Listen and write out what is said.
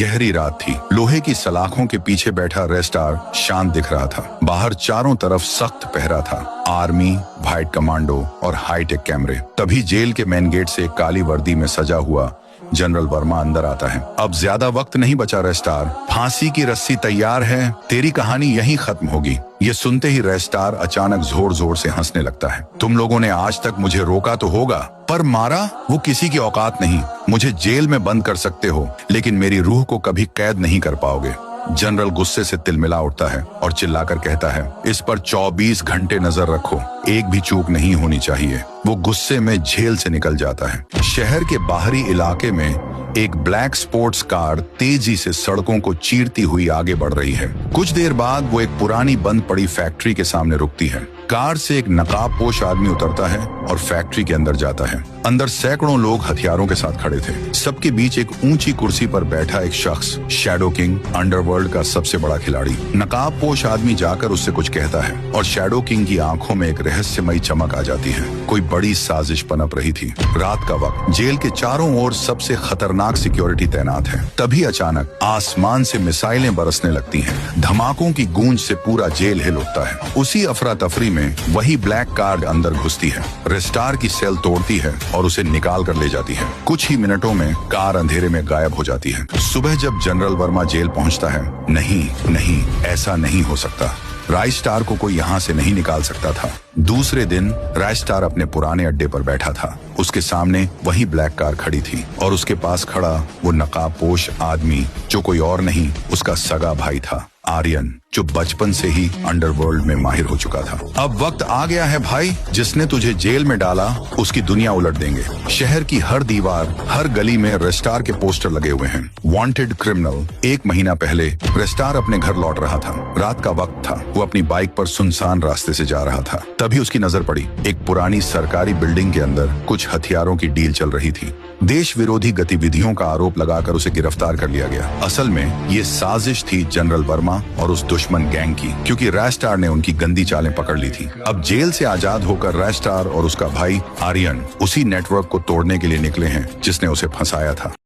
गहरी रात थी। लोहे की सलाखों के पीछे बैठा रेस्टार शांत दिख रहा था। बाहर चारों तरफ सख्त पहरा था, आर्मी, व्हाइट कमांडो और हाईटेक कैमरे। तभी जेल के मेन गेट से काली वर्दी में सजा हुआ जनरल वर्मा अंदर आता है। अब ज्यादा वक्त नहीं बचा रेस्टार, फांसी की रस्सी तैयार है, तेरी कहानी यहीं खत्म होगी। ये सुनते ही रेस्टार अचानक जोर जोर से हंसने लगता है। तुम लोगों ने आज तक मुझे रोका तो होगा, पर मारा वो किसी की औकात नहीं। मुझे जेल में बंद कर सकते हो, लेकिन मेरी रूह को कभी कैद नहीं कर पाओगे। जनरल गुस्से से तिलमिला उठता है और चिल्लाकर कहता है, इस पर 24 घंटे नजर रखो, एक भी चूक नहीं होनी चाहिए। वो गुस्से में जेल से निकल जाता है। शहर के बाहरी इलाके में एक ब्लैक स्पोर्ट्स कार तेजी से सड़कों को चीरती हुई आगे बढ़ रही है। कुछ देर बाद वो एक पुरानी बंद पड़ी फैक्ट्री के सामने रुकती है। कार से एक नकाबपोश आदमी उतरता है और फैक्ट्री के अंदर जाता है। अंदर सैकड़ों लोग हथियारों के साथ खड़े थे। सबके बीच एक ऊंची कुर्सी पर बैठा एक शख्स, शैडो किंग, अंडरवर्ल्ड का सबसे बड़ा खिलाड़ी। नकाबपोश आदमी जाकर उससे कुछ कहता है और शैडो किंग की आंखों में एक रहस्यमयी चमक आ जाती है। कोई बड़ी साजिश पनप रही थी। रात का वक्त, जेल के चारों ओर सबसे खतरनाक सिक्योरिटी तैनात है। तभी अचानक आसमान से मिसाइलें बरसने लगती हैं। धमाकों की गूंज से पूरा जेल हिल उठता है। उसी अफरा तफरी में वही ब्लैक कार अंदर घुसती है, रेस्टार की सेल तोड़ती है और उसे निकाल कर ले जाती है। कुछ ही मिनटों में कार अंधेरे में गायब हो जाती है। सुबह जब जनरल वर्मा जेल पहुंचता है, नहीं, ऐसा नहीं हो सकता। राइस्टार को कोई यहाँ से नहीं निकाल सकता था। दूसरे दिन राइस्टार अपने पुराने अड्डे पर बैठा था। उसके सामने वही ब्लैक कार खड़ी थी और उसके पास खड़ा वो नकाबपोश आदमी, जो कोई और नहीं उसका सगा भाई था, आर्यन, जो बचपन से ही अंडरवर्ल्ड में माहिर हो चुका था। अब वक्त आ गया है भाई, जिसने तुझे जेल में डाला उसकी दुनिया उलट देंगे। शहर की हर दीवार, हर गली में रेस्टार के पोस्टर लगे हुए हैं। Wanted criminal. 1 महीना पहले रेस्टार अपने घर लौट रहा था। रात का वक्त था। वो अपनी बाइक पर सुनसान रास्ते से जा रहा था। तभी उसकी नजर पड़ी एक पुरानी सरकारी बिल्डिंग के अंदर कुछ हथियारों की डील चल रही थी। देश विरोधी गतिविधियों का आरोप लगाकर उसे गिरफ्तार कर लिया गया। असल में ये साजिश थी जनरल वर्मा और उस दुश्मन गैंग की, क्योंकि रेस्टार ने उनकी गंदी चालें पकड़ ली थी। अब जेल से आजाद होकर रेस्टार और उसका भाई आर्यन उसी नेटवर्क को तोड़ने के लिए निकले हैं जिसने उसे फंसाया था।